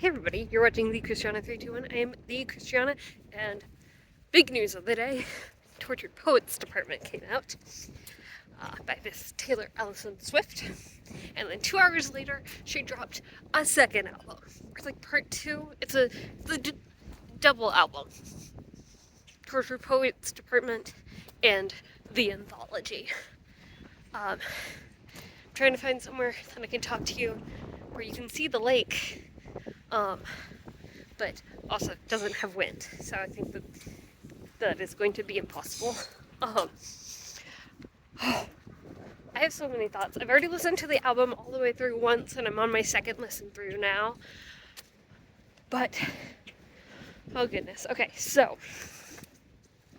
Hey everybody, you're watching The Christiana 321. I am The Christiana, and big news of the day, Tortured Poets Department came out by Miss Taylor Allison Swift, and then 2 hours later, she dropped a second album. It's like part two. It's a double album. Tortured Poets Department and The Anthology. I'm trying to find somewhere that I can talk to you where you can see the lake. But also doesn't have wind, so I think that is going to be impossible. I have so many thoughts. I've already listened to the album all the way through once, and I'm on my second listen through now. But, oh goodness. Okay, so,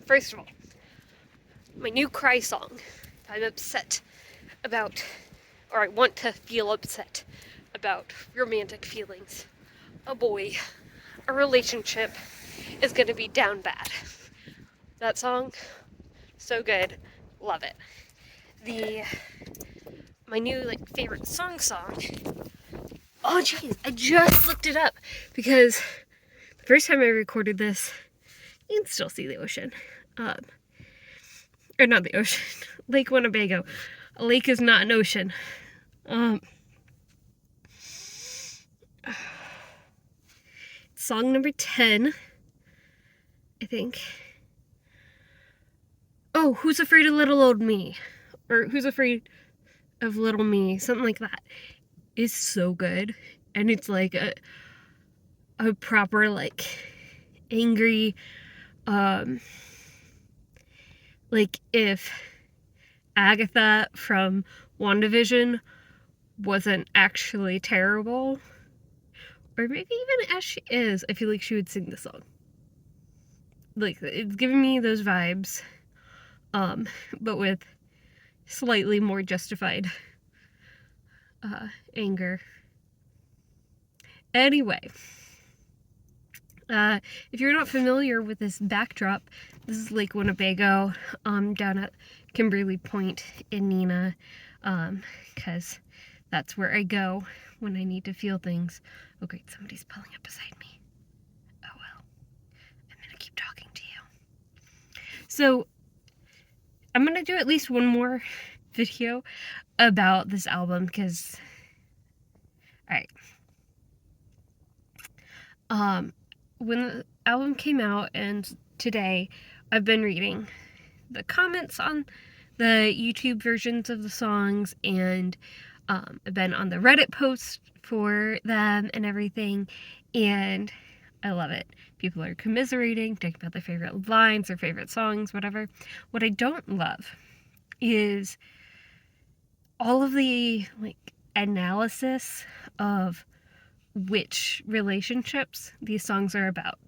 first of all, my new cry song. I'm upset about, or I want to feel upset about romantic feelings. A boy, a relationship is going to be down bad. That song, so good, love it. My new favorite song. Oh jeez, I just looked it up because the first time I recorded this, you can still see the ocean, or not the ocean, Lake Winnebago. A lake is not an ocean. Song number 10, I think. Oh, Who's Afraid of Little Old Me? Or Who's Afraid of Little Me? Something like that. Is so good. And it's like a proper, angry, if Agatha from WandaVision wasn't actually terrible, or maybe even as she is, I feel like she would sing the song. It's giving me those vibes, but with slightly more justified anger. Anyway, if you're not familiar with this backdrop, this is Lake Winnebago, down at Kimberly Point in Neenah, because that's where I go when I need to feel things. Oh great, somebody's pulling up beside me. Oh well, I'm gonna keep talking to you. So, I'm gonna do at least one more video about this album, because, alright. When the album came out and today, I've been reading the comments on the YouTube versions of the songs, and I've been on the Reddit posts for them and everything, and I love it. People are commiserating, talking about their favorite lines, their favorite songs, whatever. What I don't love is all of the analysis of which relationships these songs are about,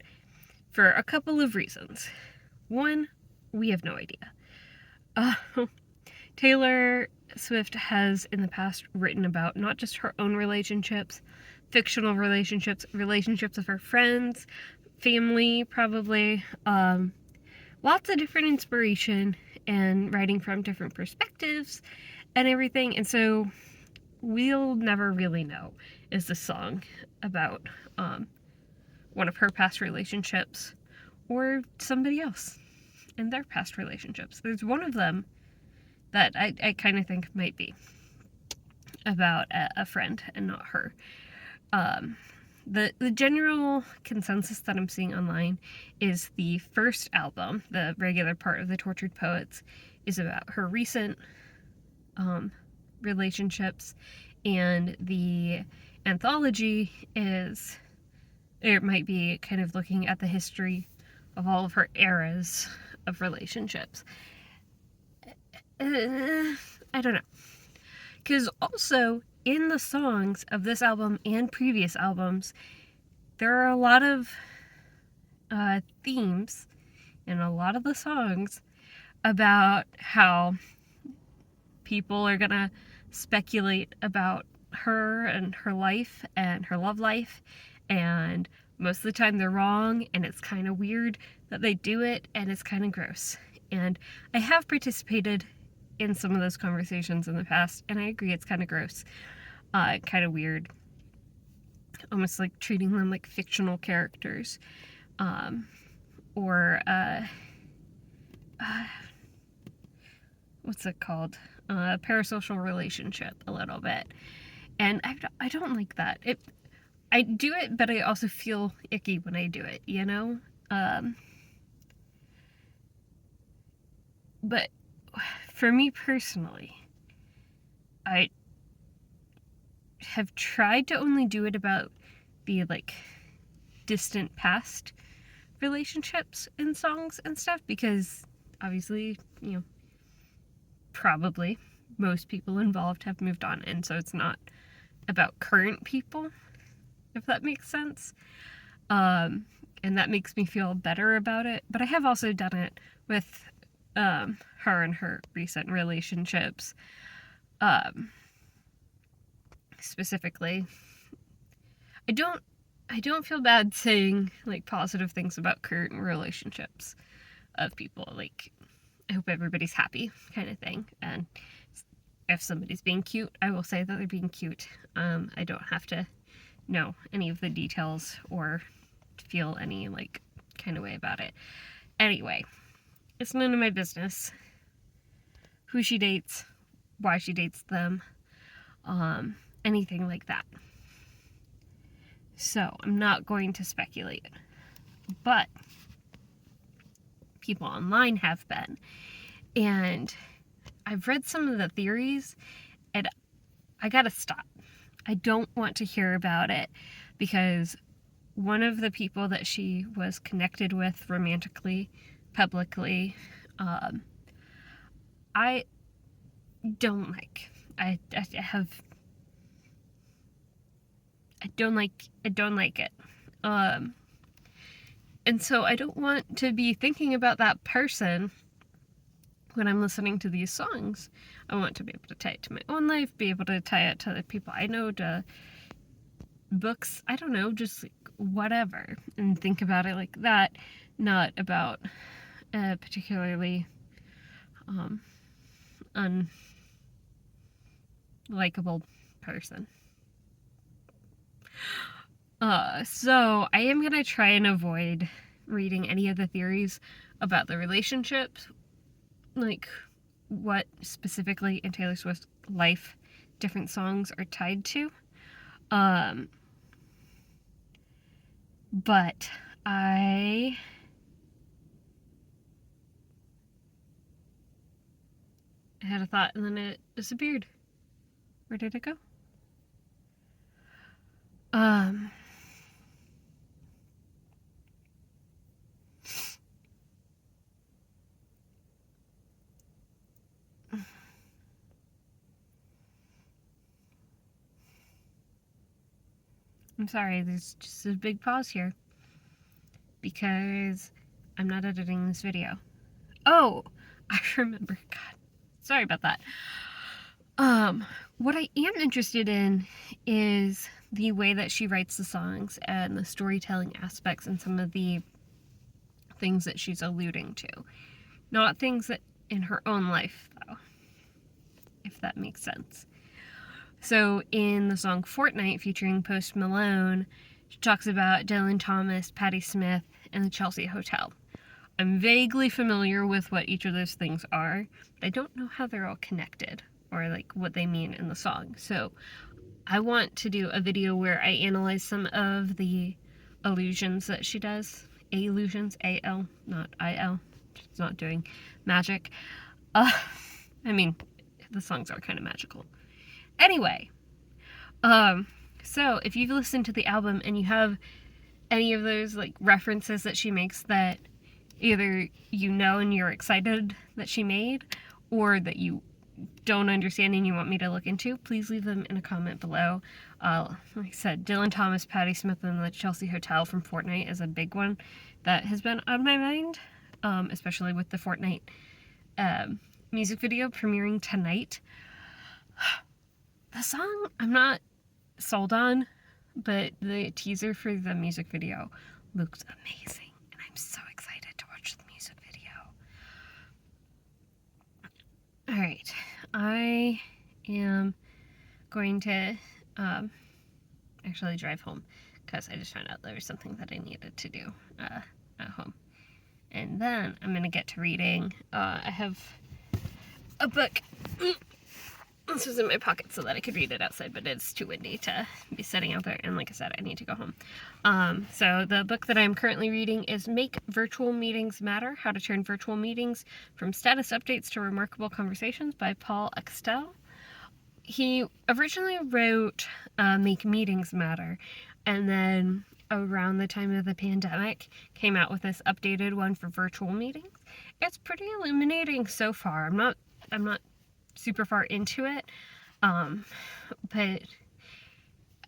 for a couple of reasons. One, we have no idea. Taylor Swift has in the past written about not just her own relationships, fictional relationships of her friends, family, probably, lots of different inspiration and writing from different perspectives and everything, and so we'll never really know, is this song about one of her past relationships or somebody else in their past relationships. There's one of them that I kind of think might be about a friend and not her. The general consensus that I'm seeing online is the first album, the regular part of the Tortured Poets, is about her recent relationships, and the anthology is, it might be kind of looking at the history of all of her eras of relationships. I don't know. Because also, in the songs of this album and previous albums, there are a lot of themes in a lot of the songs about how people are gonna speculate about her and her life and her love life, and most of the time they're wrong, and it's kind of weird that they do it, and it's kind of gross. And I have participated in some of those conversations in the past, and I agree it's kind of gross, kind of weird. almost like treating them like fictional characters, or what's it called? Parasocial relationship a little bit. And I don't like that. I do it, but I also feel icky when I do it, you know? But for me personally, I have tried to only do it about the like distant past relationships in songs and stuff, because obviously, you know, probably most people involved have moved on, and so it's not about current people, if that makes sense. And that makes me feel better about it. But I have also done it with her and her recent relationships. Specifically, I don't feel bad saying like positive things about current relationships of people. Like, I hope everybody's happy, kind of thing. And if somebody's being cute, I will say that they're being cute. I don't have to know any of the details or feel any like kind of way about it. Anyway, it's none of my business who she dates, why she dates them, anything like that. So I'm not going to speculate. But people online have been. And I've read some of the theories, and I gotta stop. I don't want to hear about it, because one of the people that she was connected with romantically, publicly, I don't like. I don't like it. And so I don't want to be thinking about that person when I'm listening to these songs. I want to be able to tie it to my own life, be able to tie it to the people I know, to books, I don't know, just like whatever, and think about it like that, not about a particularly unlikable person. So I am gonna try and avoid reading any of the theories about the relationships, like what specifically in Taylor Swift's life different songs are tied to. But I had a thought and then it disappeared. Where did it go? I'm sorry, there's just a big pause here because I'm not editing this video. Oh, I remember. God, sorry about that. What I am interested in is the way that she writes the songs and the storytelling aspects and some of the things that she's alluding to. Not things that in her own life, though, if that makes sense. So in the song Fortnight featuring Post Malone, she talks about Dylan Thomas, Patti Smith, and the Chelsea Hotel. I'm vaguely familiar with what each of those things are, but I don't know how they're all connected or like what they mean in the song. So I want to do a video where I analyze some of the allusions that she does. Allusions, A-L, not I-L. She's not doing magic. I mean, the songs are kind of magical. Anyway, so if you've listened to the album and you have any of those like references that she makes that either you know and you're excited that she made, or that you don't understand and you want me to look into, please leave them in a comment below. Like I said, Dylan Thomas, Patti Smith, and the Chelsea Hotel from Fortnite is a big one that has been on my mind, especially with the Fortnite music video premiering tonight. The song I'm not sold on, but the teaser for the music video looks amazing, and I'm so excited to watch the music video. Alright, I am going to actually drive home because I just found out there was something that I needed to do at home. And then I'm going to get to reading. I have a book. This was in my pocket so that I could read it outside, but it's too windy to be sitting out there. And like I said, I need to go home. So the book that I'm currently reading is Make Virtual Meetings Matter, How to Turn Virtual Meetings from Status Updates to Remarkable Conversations by Paul Extel. He originally wrote Make Meetings Matter, and then around the time of the pandemic came out with this updated one for virtual meetings. It's pretty illuminating so far. I'm not super far into it, but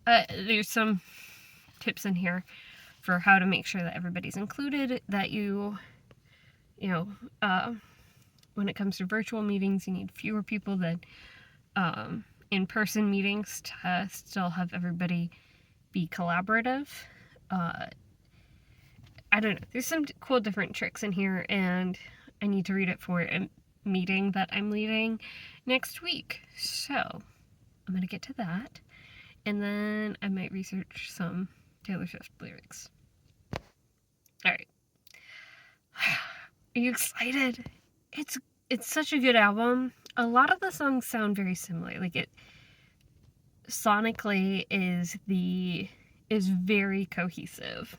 there's some tips in here for how to make sure that everybody's included, that you know, when it comes to virtual meetings, you need fewer people than in-person meetings to still have everybody be collaborative. I don't know. There's some cool different tricks in here, and I need to read it for a meeting that I'm leading next week. So I'm going to get to that, and then I might research some Taylor Swift lyrics. All right. Are you excited? It's such a good album. A lot of the songs sound very similar. Like, it sonically is very cohesive,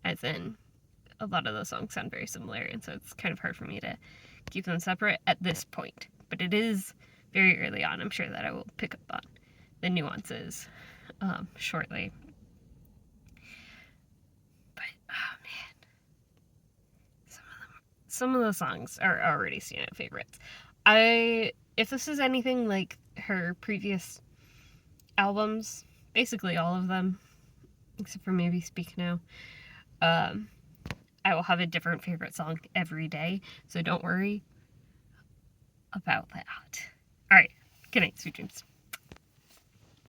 as in a lot of the songs sound very similar, and so it's kind of hard for me to keep them separate at this point. But it is very early on. I'm sure that I will pick up on the nuances shortly. But oh man, some of the songs are already stand-out favorites. If this is anything like her previous albums, basically all of them, except for maybe Speak Now, I will have a different favorite song every day, so don't worry about that. All right, good night, sweet dreams.